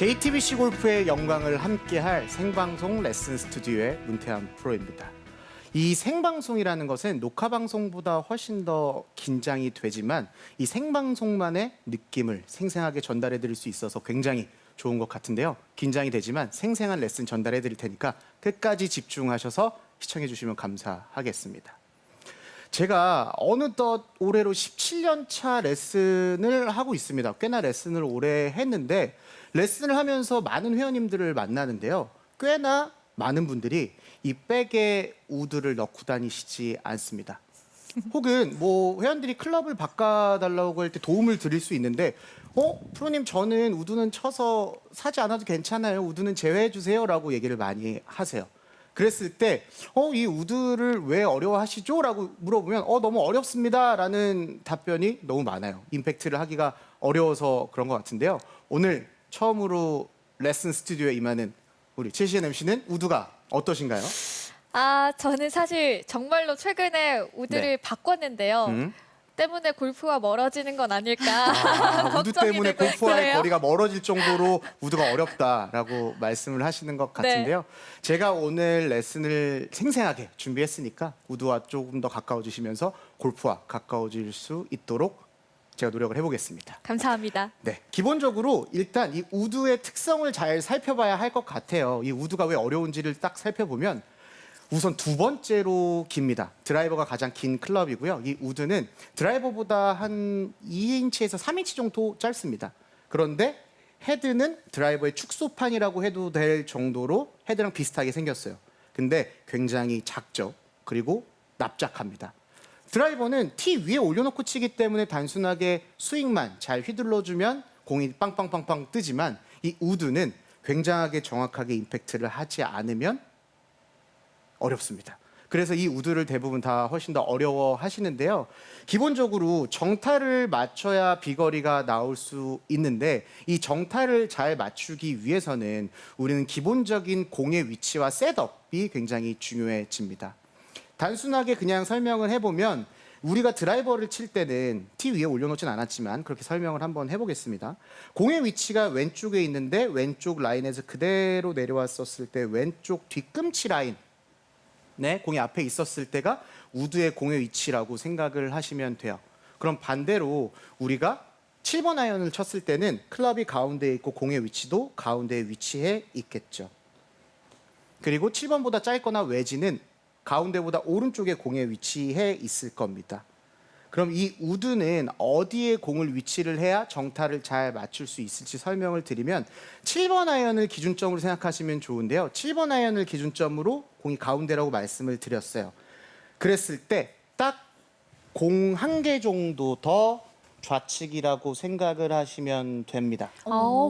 JTBC 골프의 영광을 함께할 생방송 레슨 스튜디오의 문태환 프로입니다. 이 생방송이라는 것은 녹화방송보다 훨씬 더 긴장이 되지만 이 생방송만의 느낌을 생생하게 전달해 드릴 수 있어서 굉장히 좋은 것 같은데요. 긴장이 되지만 생생한 레슨 전달해 드릴 테니까 끝까지 집중하셔서 시청해 주시면 감사하겠습니다. 제가 어느덧 올해로 17년 차 레슨을 하고 있습니다. 꽤나 레슨을 오래 했는데 레슨을 하면서 많은 회원님들을 만나는데요. 꽤나 많은 분들이 이 백에 우드를 넣고 다니시지 않습니다. 혹은 뭐 회원들이 클럽을 바꿔달라고 할 때 도움을 드릴 수 있는데 프로님 저는 우드는 쳐서 사지 않아도 괜찮아요. 우드는 제외해 주세요 라고 얘기를 많이 하세요. 그랬을 때 이 우드를 왜 어려워하시죠? 라고 물어보면 너무 어렵습니다 라는 답변이 너무 많아요. 임팩트를 하기가 어려워서 그런 것 같은데요. 오늘 처음으로 레슨 스튜디오에 임하는 우리 최시현 MC는 우드가 어떠신가요? 저는 사실 정말로 최근에 우드를 바꿨는데요. 때문에 골프와 멀어지는 건 아닐까 우드 때문에 되고 골프와의 있어요. 거리가 멀어질 정도로 우드가 어렵다라고 말씀을 하시는 것 같은데요. 제가 오늘 레슨을 생생하게 준비했으니까 우드와 조금 더 가까워지시면서 골프와 가까워질 수 있도록 제가 노력을 해보겠습니다. 감사합니다. 네, 기본적으로 일단 이 우드의 특성을 잘 살펴봐야 할 것 같아요. 이 우드가 왜 어려운지를 딱 살펴보면 우선 두 번째로 깁니다. 드라이버가 가장 긴 클럽이고요. 이 우드는 드라이버보다 한 2인치에서 3인치 정도 짧습니다. 그런데 헤드는 드라이버의 축소판이라고 해도 될 정도로 헤드랑 비슷하게 생겼어요. 근데 굉장히 작죠. 그리고 납작합니다. 드라이버는 티 위에 올려놓고 치기 때문에 단순하게 스윙만 잘 휘둘러주면 공이 빵빵빵빵 뜨지만 이 우드는 굉장하게 정확하게 임팩트를 하지 않으면 어렵습니다. 그래서 이 우드를 대부분 다 훨씬 더 어려워 하시는데요. 기본적으로 정타를 맞춰야 비거리가 나올 수 있는데 이 정타를 잘 맞추기 위해서는 우리는 기본적인 공의 위치와 셋업이 굉장히 중요해집니다. 단순하게 그냥 설명을 해보면 우리가 드라이버를 칠 때는 티 위에 올려놓진 않았지만 그렇게 설명을 한번 해보겠습니다. 공의 위치가 왼쪽에 있는데 왼쪽 라인에서 그대로 내려왔었을 때 왼쪽 뒤꿈치 라인 공이 앞에 있었을 때가 우드의 공의 위치라고 생각을 하시면 돼요. 그럼 반대로 우리가 7번 아이언을 쳤을 때는 클럽이 가운데에 있고 공의 위치도 가운데에 위치해 있겠죠. 그리고 7번보다 짧거나 외지는 가운데보다 오른쪽에 공에 위치해 있을 겁니다. 그럼 이 우드는 어디에 공을 위치를 해야 정타를 잘 맞출 수 있을지 설명을 드리면 7번 아이언을 기준점으로 생각하시면 좋은데요. 7번 아이언을 기준점으로 공이 가운데라고 말씀을 드렸어요. 그랬을 때 딱 공 한 개 정도 더 좌측이라고 생각을 하시면 됩니다.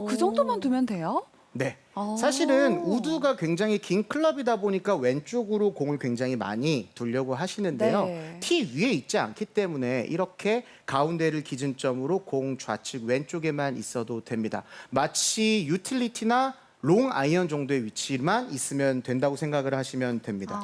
그 정도만 두면 돼요? 네. 사실은 우드가 굉장히 긴 클럽이다 보니까 왼쪽으로 공을 굉장히 많이 두려고 하시는데요. 네. 티 위에 있지 않기 때문에 이렇게 가운데를 기준점으로 공 좌측 왼쪽에만 있어도 됩니다. 마치 유틸리티나 롱 아이언 정도의 위치만 있으면 된다고 생각을 하시면 됩니다.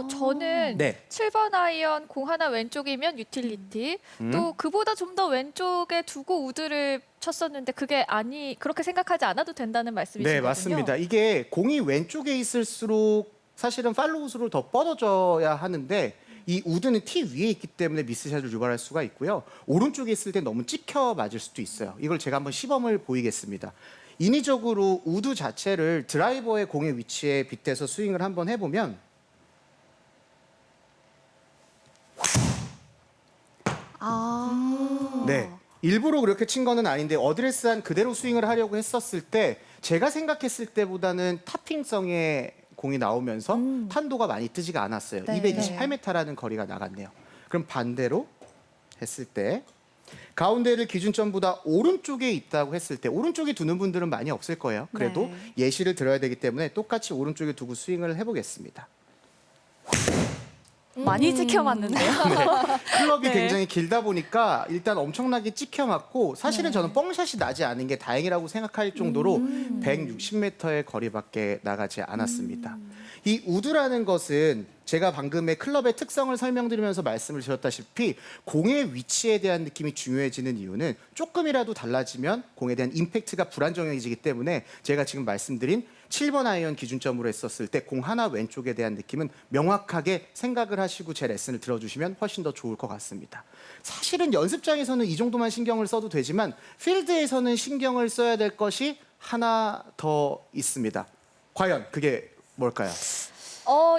저는 네. 7번 아이언 공 하나 왼쪽이면 유틸리티 또 그보다 좀 더 왼쪽에 두고 우드를 쳤었는데 그렇게 생각하지 않아도 된다는 말씀이시거든요. 네, 맞습니다. 이게 공이 왼쪽에 있을수록 사실은 팔로우스로 더 뻗어져야 하는데 이 우드는 티 위에 있기 때문에 미스샷을 유발할 수가 있고요. 오른쪽에 있을 때 너무 찍혀 맞을 수도 있어요. 이걸 제가 한번 시범을 보이겠습니다. 인위적으로 우드 자체를 드라이버의 공의 위치에 빗대서 스윙을 한번 해보면 네, 일부러 그렇게 친 거는 아닌데 어드레스한 그대로 스윙을 하려고 했었을 때 제가 생각했을 때보다는 타핑성의 공이 나오면서 탄도가 많이 뜨지가 않았어요. 네. 228m라는 거리가 나갔네요. 그럼 반대로 했을 때 가운데를 기준점보다 오른쪽에 있다고 했을 때 오른쪽에 두는 분들은 많이 없을 거예요. 그래도 예시를 들어야 되기 때문에 똑같이 오른쪽에 두고 스윙을 해보겠습니다. 많이 찍혀 맞는데요? 클럽이 네. 굉장히 길다 보니까 일단 엄청나게 찍혀 맞고 사실은 저는 뻥샷이 나지 않은 게 다행이라고 생각할 정도로 160m의 거리밖에 나가지 않았습니다. 이 우드라는 것은 제가 방금의 클럽의 특성을 설명드리면서 말씀을 드렸다시피 공의 위치에 대한 느낌이 중요해지는 이유는 조금이라도 달라지면 공에 대한 임팩트가 불안정해지기 때문에 제가 지금 말씀드린 7번 아이언 기준점으로 했었을 때 공 하나 왼쪽에 대한 느낌은 명확하게 생각을 하시고 제 레슨을 들어주시면 훨씬 더 좋을 것 같습니다. 사실은 연습장에서는 이 정도만 신경을 써도 되지만 필드에서는 신경을 써야 될 것이 하나 더 있습니다. 과연 그게 뭘까요?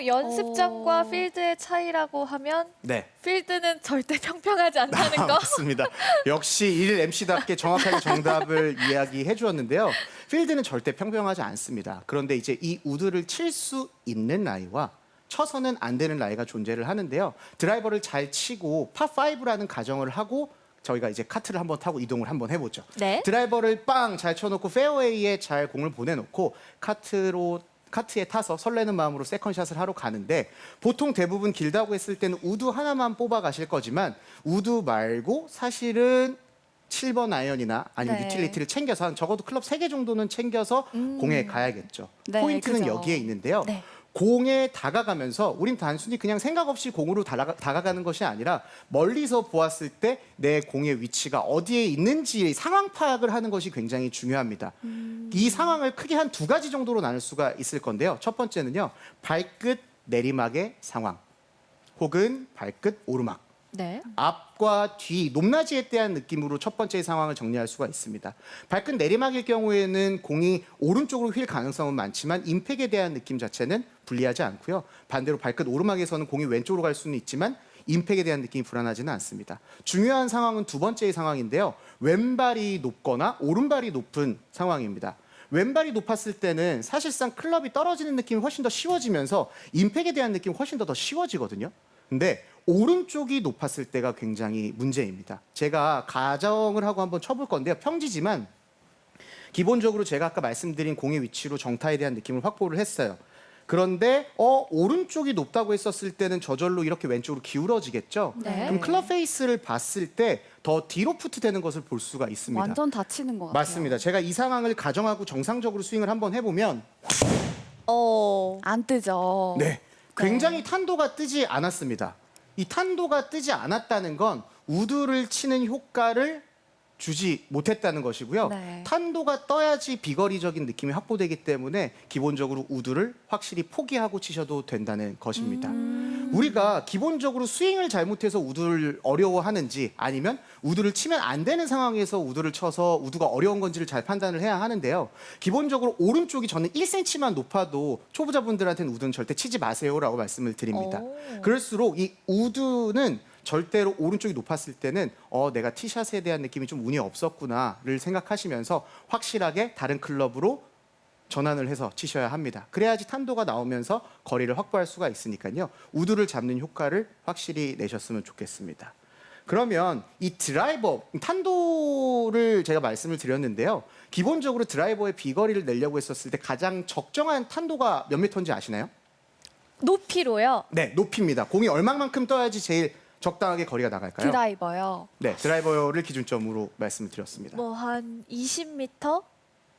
연습장과 필드의 차이라고 하면 네. 필드는 절대 평평하지 않다는 거. 맞습니다. 역시 일 MC답게 정확하게 정답을 이야기해 주었는데요. 필드는 절대 평평하지 않습니다. 그런데 이제 이 우드를 칠 수 있는 라이와 쳐서는 안 되는 라이가 존재를 하는데요. 드라이버를 잘 치고 파5라는 가정을 하고 저희가 이제 카트를 한번 타고 이동을 한번 해보죠. 네. 드라이버를 빵 잘 쳐놓고 페어웨이에 잘 공을 보내놓고 카트에 타서 설레는 마음으로 세컨샷을 하러 가는데 보통 대부분 길다고 했을 때는 우드 하나만 뽑아 가실 거지만 우드 말고 사실은 7번 아이언이나 아니면 네. 유틸리티를 챙겨서 한 적어도 클럽 3개 정도는 챙겨서 공에 가야겠죠. 네, 포인트는 그죠. 여기에 있는데요. 네. 공에 다가가면서 우린 단순히 그냥 생각 없이 공으로 다가가는 것이 아니라 멀리서 보았을 때 내 공의 위치가 어디에 있는지 상황 파악을 하는 것이 굉장히 중요합니다. 이 상황을 크게 한 두 가지 정도로 나눌 수가 있을 건데요. 첫 번째는요. 발끝 내리막의 상황 혹은 발끝 오르막. 네. 앞과 뒤, 높낮이에 대한 느낌으로 첫 번째 상황을 정리할 수가 있습니다. 발끝 내리막일 경우에는 공이 오른쪽으로 휠 가능성은 많지만 임팩에 대한 느낌 자체는 불리하지 않고요. 반대로 발끝 오르막에서는 공이 왼쪽으로 갈 수는 있지만 임팩에 대한 느낌이 불안하지는 않습니다. 중요한 상황은 두 번째의 상황인데요. 왼발이 높거나 오른발이 높은 상황입니다. 왼발이 높았을 때는 사실상 클럽이 떨어지는 느낌이 훨씬 더 쉬워지면서 임팩에 대한 느낌이 훨씬 더 쉬워지거든요. 근데 오른쪽이 높았을 때가 굉장히 문제입니다. 제가 가정을 하고 한번 쳐볼 건데요. 평지지만 기본적으로 제가 아까 말씀드린 공의 위치로 정타에 대한 느낌을 확보를 했어요. 그런데 오른쪽이 높다고 했었을 때는 저절로 이렇게 왼쪽으로 기울어지겠죠. 네. 그럼 클럽 페이스를 봤을 때 더 뒤로 푸트되는 것을 볼 수가 있습니다. 완전 다치는 것 같아요. 맞습니다. 제가 이 상황을 가정하고 정상적으로 스윙을 한번 해보면 안 뜨죠. 네, 굉장히 탄도가 뜨지 않았습니다. 이 탄도가 뜨지 않았다는 건 우드를 치는 효과를 주지 못했다는 것이고요. 네. 탄도가 떠야지 비거리적인 느낌이 확보되기 때문에 기본적으로 우드를 확실히 포기하고 치셔도 된다는 것입니다. 우리가 기본적으로 스윙을 잘못해서 우드를 어려워하는지 아니면 우드를 치면 안 되는 상황에서 우드를 쳐서 우드가 어려운 건지를 잘 판단을 해야 하는데요. 기본적으로 오른쪽이 저는 1cm만 높아도 초보자분들한테는 우드는 절대 치지 마세요라고 말씀을 드립니다. 그럴수록 이 우드는 절대로 오른쪽이 높았을 때는 내가 티샷에 대한 느낌이 좀 운이 없었구나를 생각하시면서 확실하게 다른 클럽으로 전환을 해서 치셔야 합니다. 그래야지 탄도가 나오면서 거리를 확보할 수가 있으니까요. 우드를 잡는 효과를 확실히 내셨으면 좋겠습니다. 그러면 이 드라이버, 탄도를 제가 말씀을 드렸는데요. 기본적으로 드라이버의 비거리를 내려고 했었을 때 가장 적정한 탄도가 몇 미터인지 아시나요? 높이로요. 네, 높이입니다. 공이 얼마만큼 떠야지 제일 적당하게 거리가 나갈까요? 드라이버요. 네, 드라이버를 기준점으로 말씀을 드렸습니다. 뭐 한 20m?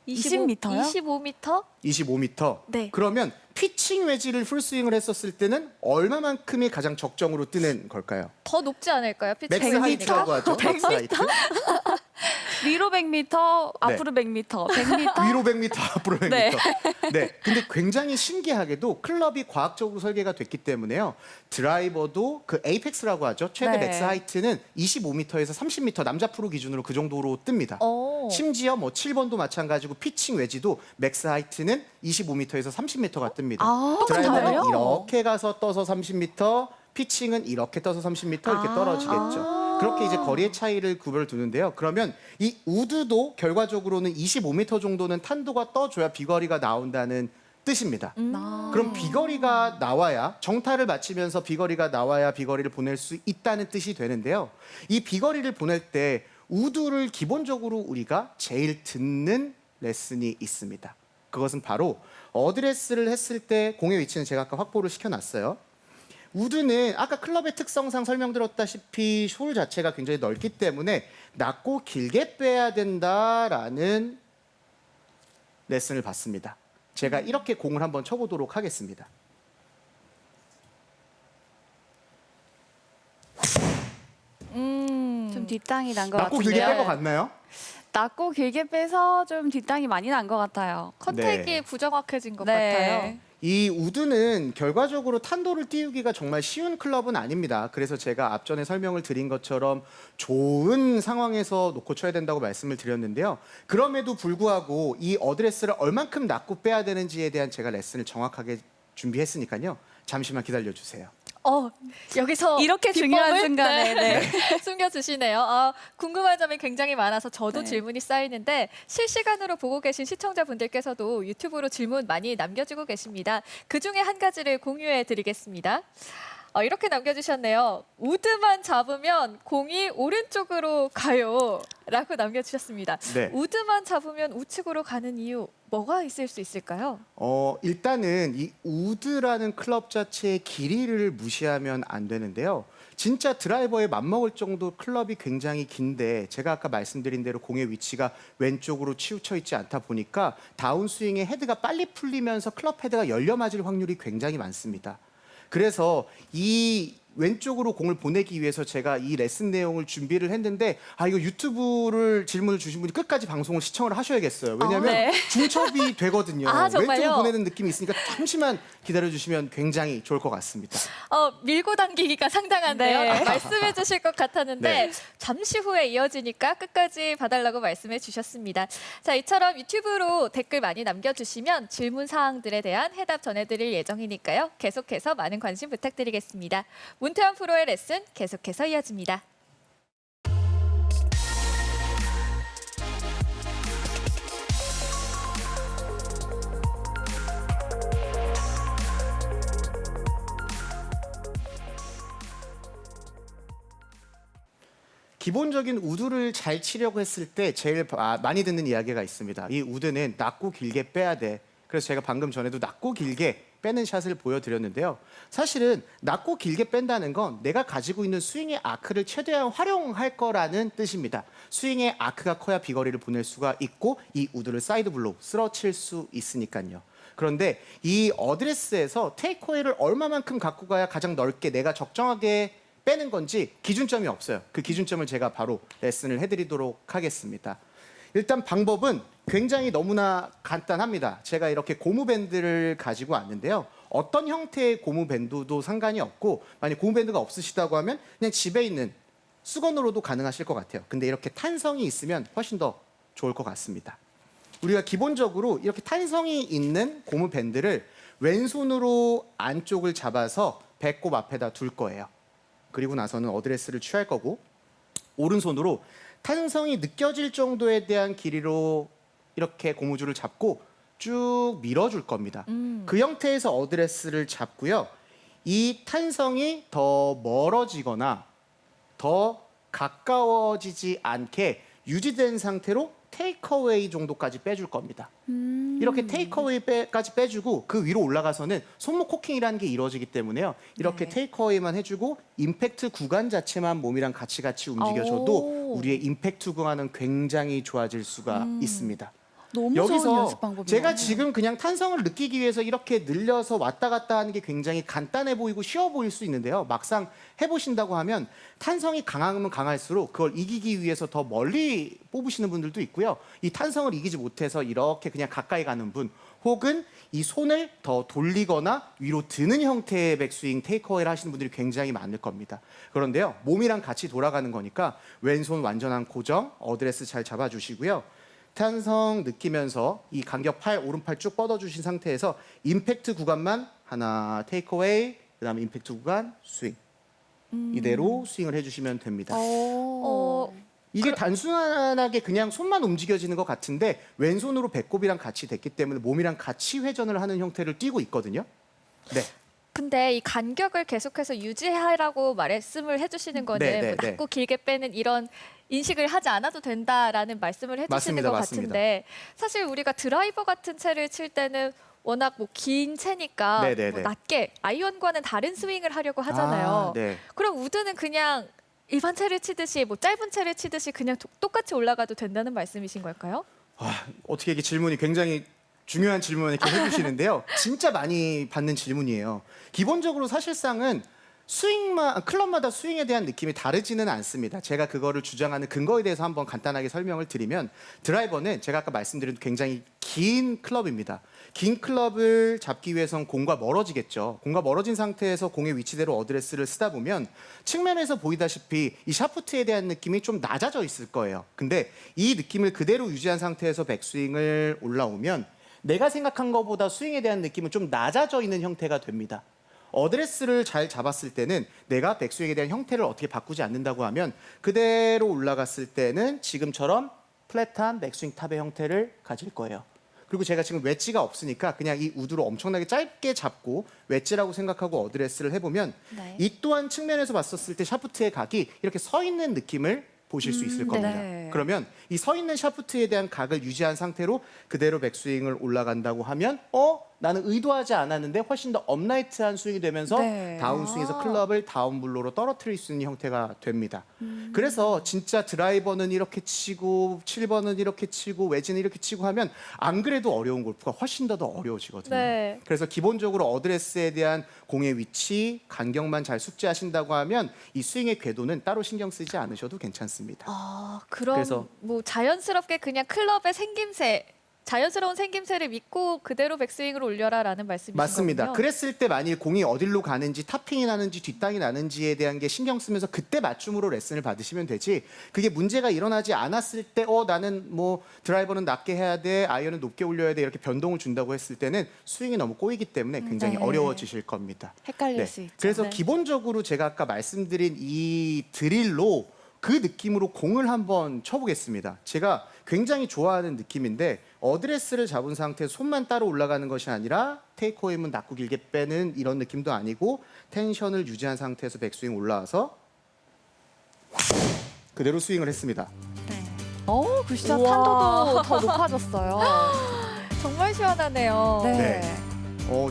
20m 요? 25m? 25m. 네. 그러면 피칭 웨지를 풀스윙을 했었을 때는 얼마만큼이 가장 적정으로 뜨는 걸까요? 더 높지 않을까요? 피칭 맥스 하이트라고 하죠. 맥스 하이트. 위로 100m, 앞으로 100m, 100m. 위로 100m, 앞으로 100m. 네. 네. 근데 굉장히 신기하게도 클럽이 과학적으로 설계가 됐기 때문에요. 드라이버도 그 에이펙스라고 하죠. 최대 네. 맥스 하이트는 25m에서 30m 남자 프로 기준으로 그 정도로 뜹니다. 심지어 뭐 7번도 마찬가지고 피칭 웨지도 맥스 하이트는 25m에서 30m가 뜹니다. 드라이버는 똑같아요? 이렇게 가서 떠서 30m, 피칭은 이렇게 떠서 30m 이렇게 떨어지겠죠. 그렇게 이제 거리의 차이를 구별을 두는데요. 그러면 이 우드도 결과적으로는 25m 정도는 탄도가 떠줘야 비거리가 나온다는 뜻입니다. 그럼 비거리가 나와야 정타를 맞추면서 비거리가 나와야 비거리를 보낼 수 있다는 뜻이 되는데요. 이 비거리를 보낼 때 우드를 기본적으로 우리가 제일 듣는 레슨이 있습니다. 그것은 바로 어드레스를 했을 때 공의 위치는 제가 아까 확보를 시켜놨어요. 우드는 아까 클럽의 특성상 설명드렸다시피 숄 자체가 굉장히 넓기 때문에 낮고 길게 빼야 된다라는 레슨을 받습니다. 제가 이렇게 공을 한번 쳐보도록 하겠습니다. 뒷땅이 난 것 낮고 같은데요. 길게 뺀 것 같나요? 낮고 길게 빼서 좀 뒷땅이 많이 난 것 같아요. 컨택이 네. 부정확해진 것 네. 같아요. 이 우드는 결과적으로 탄도를 띄우기가 정말 쉬운 클럽은 아닙니다. 그래서 제가 앞전에 설명을 드린 것처럼 좋은 상황에서 놓고 쳐야 된다고 말씀을 드렸는데요. 그럼에도 불구하고 이 어드레스를 얼만큼 낮고 빼야 되는지에 대한 제가 레슨을 정확하게 준비했으니까요. 잠시만 기다려주세요. 여기서 이렇게 중요한 비법을, 순간에, 네. 숨겨주시네요. 궁금한 점이 굉장히 많아서 저도 네. 질문이 쌓이는데 실시간으로 보고 계신 시청자분들께서도 유튜브로 질문 많이 남겨주고 계십니다. 그중에 한 가지를 공유해 드리겠습니다. 이렇게 남겨주셨네요. 우드만 잡으면 공이 오른쪽으로 가요. 라고 남겨주셨습니다. 네. 우드만 잡으면 우측으로 가는 이유 뭐가 있을 수 있을까요? 일단은 이 우드라는 클럽 자체의 길이를 무시하면 안 되는데요. 진짜 드라이버에 맞먹을 정도 클럽이 굉장히 긴데 제가 아까 말씀드린 대로 공의 위치가 왼쪽으로 치우쳐 있지 않다 보니까 다운스윙의 헤드가 빨리 풀리면서 클럽 헤드가 열려 맞을 확률이 굉장히 많습니다. 그래서 이 왼쪽으로 공을 보내기 위해서 제가 이 레슨 내용을 준비를 했는데 이거 유튜브를 질문을 주신 분이 끝까지 방송을 시청을 하셔야겠어요. 왜냐하면 네. 중첩이 되거든요. 정말요? 왼쪽으로 보내는 느낌이 있으니까 잠시만 기다려주시면 굉장히 좋을 것 같습니다. 밀고 당기기가 상당한데요. 네. 말씀해 주실 것 같았는데 네. 잠시 후에 이어지니까 끝까지 봐달라고 말씀해 주셨습니다. 자, 이처럼 유튜브로 댓글 많이 남겨주시면 질문 사항들에 대한 해답 전해드릴 예정이니까요. 계속해서 많은 관심 부탁드리겠습니다. 문태환 프로의 레슨 계속해서 이어집니다. 기본적인 우드를 잘 치려고 했을 때 제일 많이 듣는 이야기가 있습니다. 이 우드는 낮고 길게 빼야 돼. 그래서 제가 방금 전에도 낮고 길게 빼는 샷을 보여드렸는데요. 사실은 낮고 길게 뺀다는 건 내가 가지고 있는 스윙의 아크를 최대한 활용할 거라는 뜻입니다. 스윙의 아크가 커야 비거리를 보낼 수가 있고 이 우드를 사이드 블로우 쓰러칠 수 있으니까요. 그런데 이 어드레스에서 테이크어웨이를 얼마만큼 갖고 가야 가장 넓게 내가 적정하게 빼는 건지 기준점이 없어요. 그 기준점을 제가 바로 레슨을 해드리도록 하겠습니다. 일단 방법은 굉장히 너무나 간단합니다. 제가 이렇게 고무밴드를 가지고 왔는데요. 어떤 형태의 고무밴드도 상관이 없고 만약 고무밴드가 없으시다고 하면 그냥 집에 있는 수건으로도 가능하실 것 같아요. 근데 이렇게 탄성이 있으면 훨씬 더 좋을 것 같습니다. 우리가 기본적으로 이렇게 탄성이 있는 고무밴드를 왼손으로 안쪽을 잡아서 배꼽 앞에다 둘 거예요. 그리고 나서는 어드레스를 취할 거고 오른손으로 탄성이 느껴질 정도에 대한 길이로 이렇게 고무줄을 잡고 쭉 밀어줄 겁니다. 그 형태에서 어드레스를 잡고요. 이 탄성이 더 멀어지거나 더 가까워지지 않게 유지된 상태로 테이크어웨이 정도까지 빼줄 겁니다. 이렇게 테이크어웨이까지 빼주고 그 위로 올라가서는 손목 코킹이라는 게 이루어지기 때문에요. 이렇게 네. 테이크어웨이만 해주고 임팩트 구간 자체만 몸이랑 같이 움직여줘도 오. 우리의 임팩트 구간은 굉장히 좋아질 수가 있습니다. 너무 좋은 연습 여기서 방법이네요. 제가 지금 그냥 탄성을 느끼기 위해서 이렇게 늘려서 왔다 갔다 하는 게 굉장히 간단해 보이고 쉬워 보일 수 있는데요. 막상 해보신다고 하면 탄성이 강하면 강할수록 그걸 이기기 위해서 더 멀리 뽑으시는 분들도 있고요. 이 탄성을 이기지 못해서 이렇게 그냥 가까이 가는 분 혹은 이 손을 더 돌리거나 위로 드는 형태의 백스윙 테이크어웨이를 하시는 분들이 굉장히 많을 겁니다. 그런데요. 몸이랑 같이 돌아가는 거니까 왼손 완전한 고정, 어드레스 잘 잡아주시고요. 탄성 느끼면서 이 간격 팔, 오른팔 쭉 뻗어주신 상태에서 임팩트 구간만 하나 테이크어웨이, 그 다음에 임팩트 구간 스윙. 이대로 스윙을 해주시면 됩니다. 이게 단순하게 그냥 손만 움직여지는 것 같은데 왼손으로 배꼽이랑 같이 됐기 때문에 몸이랑 같이 회전을 하는 형태를 띠고 있거든요. 네. 근데 이 간격을 계속해서 유지하라고 말씀을 해주시는 거는 네, 네, 뭐 네. 낮고 길게 빼는 이런 인식을 하지 않아도 된다라는 말씀을 해주시는 맞습니다, 것 맞습니다. 같은데 사실 우리가 드라이버 같은 채를 칠 때는 워낙 뭐 긴 채니까 네, 네, 뭐 네. 낮게 아이언과는 다른 스윙을 하려고 하잖아요. 네. 그럼 우드는 그냥 일반 채를 치듯이 뭐 짧은 채를 치듯이 그냥 똑같이 올라가도 된다는 말씀이신 걸까요? 어떻게 이게 질문이 굉장히 중요한 질문을 이렇게 해주시는데요. 진짜 많이 받는 질문이에요. 기본적으로 사실상은 클럽마다 스윙에 대한 느낌이 다르지는 않습니다. 제가 그거를 주장하는 근거에 대해서 한번 간단하게 설명을 드리면 드라이버는 제가 아까 말씀드린 굉장히 긴 클럽입니다. 긴 클럽을 잡기 위해선 공과 멀어지겠죠. 공과 멀어진 상태에서 공의 위치대로 어드레스를 쓰다 보면 측면에서 보이다시피 이 샤프트에 대한 느낌이 좀 낮아져 있을 거예요. 근데 이 느낌을 그대로 유지한 상태에서 백스윙을 올라오면 내가 생각한 것보다 스윙에 대한 느낌은 좀 낮아져 있는 형태가 됩니다. 어드레스를 잘 잡았을 때는 내가 백스윙에 대한 형태를 어떻게 바꾸지 않는다고 하면 그대로 올라갔을 때는 지금처럼 플랫한 백스윙 탑의 형태를 가질 거예요. 그리고 제가 지금 웨지가 없으니까 그냥 이 우드로 엄청나게 짧게 잡고 웨지라고 생각하고 어드레스를 해보면 네. 이 또한 측면에서 봤었을 때 샤프트의 각이 이렇게 서 있는 느낌을 보실 수 있을 겁니다. 네. 그러면 이 서 있는 샤프트에 대한 각을 유지한 상태로 그대로 백스윙을 올라간다고 하면 나는 의도하지 않았는데 훨씬 더 업라이트한 스윙이 되면서 네. 다운스윙에서 클럽을 다운블로로 떨어뜨릴 수 있는 형태가 됩니다. 그래서 진짜 드라이버는 이렇게 치고 7번은 이렇게 치고 웨지는 이렇게 치고 하면 안 그래도 어려운 골프가 훨씬 더 어려워지거든요. 네. 그래서 기본적으로 어드레스에 대한 공의 위치, 간격만 잘 숙지하신다고 하면 이 스윙의 궤도는 따로 신경 쓰지 않으셔도 괜찮습니다. 그럼 그래서- 뭐 자연스럽게 그냥 클럽의 자연스러운 생김새를 믿고 그대로 백스윙을 올려라라는 말씀이신 맞습니다. 거군요. 그랬을 때 만일 공이 어디로 가는지 탑핑이 나는지 뒷땅이 나는지에 대한 게 신경 쓰면서 그때 맞춤으로 레슨을 받으시면 되지 그게 문제가 일어나지 않았을 때 나는 뭐 드라이버는 낮게 해야 돼 아이언은 높게 올려야 돼 이렇게 변동을 준다고 했을 때는 스윙이 너무 꼬이기 때문에 굉장히 네. 어려워지실 겁니다. 헷갈릴 수 있죠. 그래서 네. 기본적으로 제가 아까 말씀드린 이 드릴로 그 느낌으로 공을 한번 쳐보겠습니다. 제가 굉장히 좋아하는 느낌인데 어드레스를 잡은 상태에서 손만 따로 올라가는 것이 아니라 테이크어웨이는 낮고 길게 빼는 이런 느낌도 아니고 텐션을 유지한 상태에서 백스윙 올라와서 그대로 스윙을 했습니다. 네. 굿샷 우와. 탄도도 더 높아졌어요. 정말 시원하네요. 네.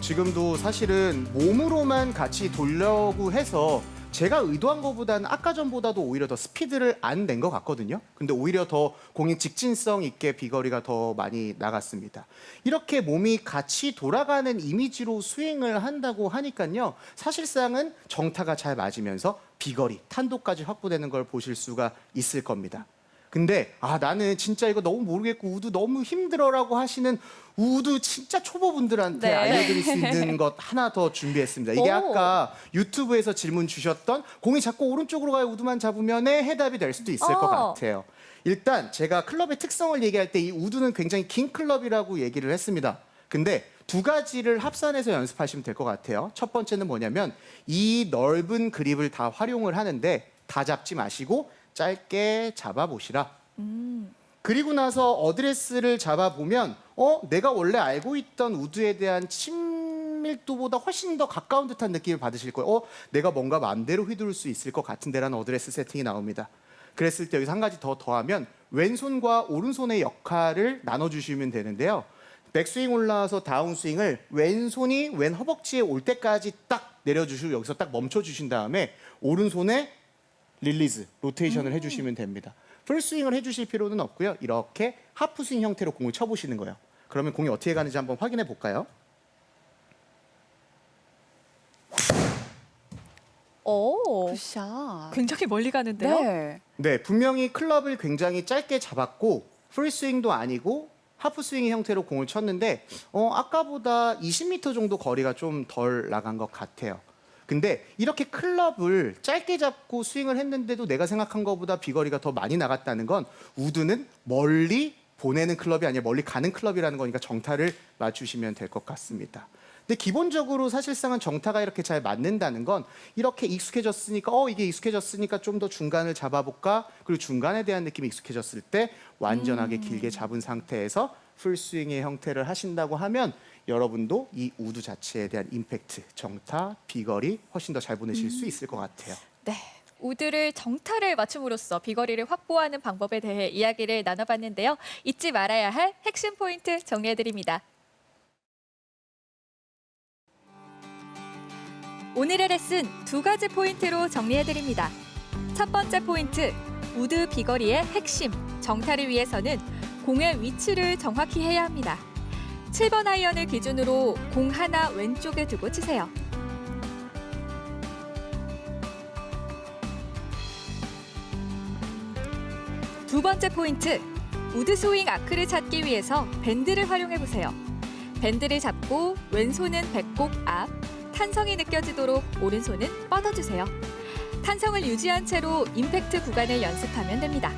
지금도 사실은 몸으로만 같이 돌려고 해서 제가 의도한 것보다는 아까 전보다도 오히려 더 스피드를 안 낸 것 같거든요. 근데 오히려 더 공이 직진성 있게 비거리가 더 많이 나갔습니다. 이렇게 몸이 같이 돌아가는 이미지로 스윙을 한다고 하니까요. 사실상은 정타가 잘 맞으면서 비거리, 탄도까지 확보되는 걸 보실 수가 있을 겁니다. 근데 나는 진짜 이거 너무 모르겠고 우드 너무 힘들어라고 하시는 우드 진짜 초보분들한테 네. 알려드릴 수 있는 것 하나 더 준비했습니다. 이게 오. 아까 유튜브에서 질문 주셨던 공이 자꾸 오른쪽으로 가요 우드만 잡으면의 해답이 될 수도 있을 것 같아요. 일단 제가 클럽의 특성을 얘기할 때 이 우드는 굉장히 긴 클럽이라고 얘기를 했습니다. 근데 두 가지를 합산해서 연습하시면 될 것 같아요. 첫 번째는 뭐냐면 이 넓은 그립을 다 활용을 하는데 다 잡지 마시고 짧게 잡아보시라. 그리고 나서 어드레스를 잡아보면 내가 원래 알고 있던 우드에 대한 친밀도보다 훨씬 더 가까운 듯한 느낌을 받으실 거예요. 내가 뭔가 마음대로 휘두를 수 있을 것 같은데라는 어드레스 세팅이 나옵니다. 그랬을 때 여기서 한 가지 더 더하면 왼손과 오른손의 역할을 나눠주시면 되는데요. 백스윙 올라와서 다운스윙을 왼손이 왼 허벅지에 올 때까지 딱 내려주시고 여기서 딱 멈춰주신 다음에 오른손에 릴리즈, 로테이션을 해주시면 됩니다. 풀스윙을 해주실 필요는 없고요. 이렇게 하프스윙 형태로 공을 쳐보시는 거예요. 그러면 공이 어떻게 가는지 한번 확인해 볼까요? 오, 굿샷. 굉장히 멀리 가는데요. 네. 네, 분명히 클럽을 굉장히 짧게 잡았고 풀스윙도 아니고 하프스윙의 형태로 공을 쳤는데 아까보다 20m 정도 거리가 좀 덜 나간 것 같아요. 근데 이렇게 클럽을 짧게 잡고 스윙을 했는데도 내가 생각한 것보다 비거리가 더 많이 나갔다는 건 우드는 멀리 보내는 클럽이 아니라 멀리 가는 클럽이라는 거니까 정타를 맞추시면 될 것 같습니다. 근데 기본적으로 사실상은 정타가 이렇게 잘 맞는다는 건 이렇게 익숙해졌으니까 이게 익숙해졌으니까 좀 더 중간을 잡아볼까? 그리고 중간에 대한 느낌이 익숙해졌을 때 완전하게 길게 잡은 상태에서 풀스윙의 형태를 하신다고 하면 여러분도 이 우드 자체에 대한 임팩트, 정타, 비거리 훨씬 더 잘 보내실 수 있을 것 같아요. 네. 우드를 정타를 맞춤으로써 비거리를 확보하는 방법에 대해 이야기를 나눠봤는데요. 잊지 말아야 할 핵심 포인트 정리해드립니다. 오늘의 레슨 두 가지 포인트로 정리해드립니다. 첫 번째 포인트, 우드 비거리의 핵심, 정타를 위해서는 공의 위치를 정확히 해야 합니다. 7번 아이언을 기준으로 공 하나 왼쪽에 두고 치세요. 두 번째 포인트, 우드 스윙 아크를 찾기 위해서 밴드를 활용해 보세요. 밴드를 잡고 왼손은 배꼽 앞, 탄성이 느껴지도록 오른손은 뻗어주세요. 탄성을 유지한 채로 임팩트 구간을 연습하면 됩니다.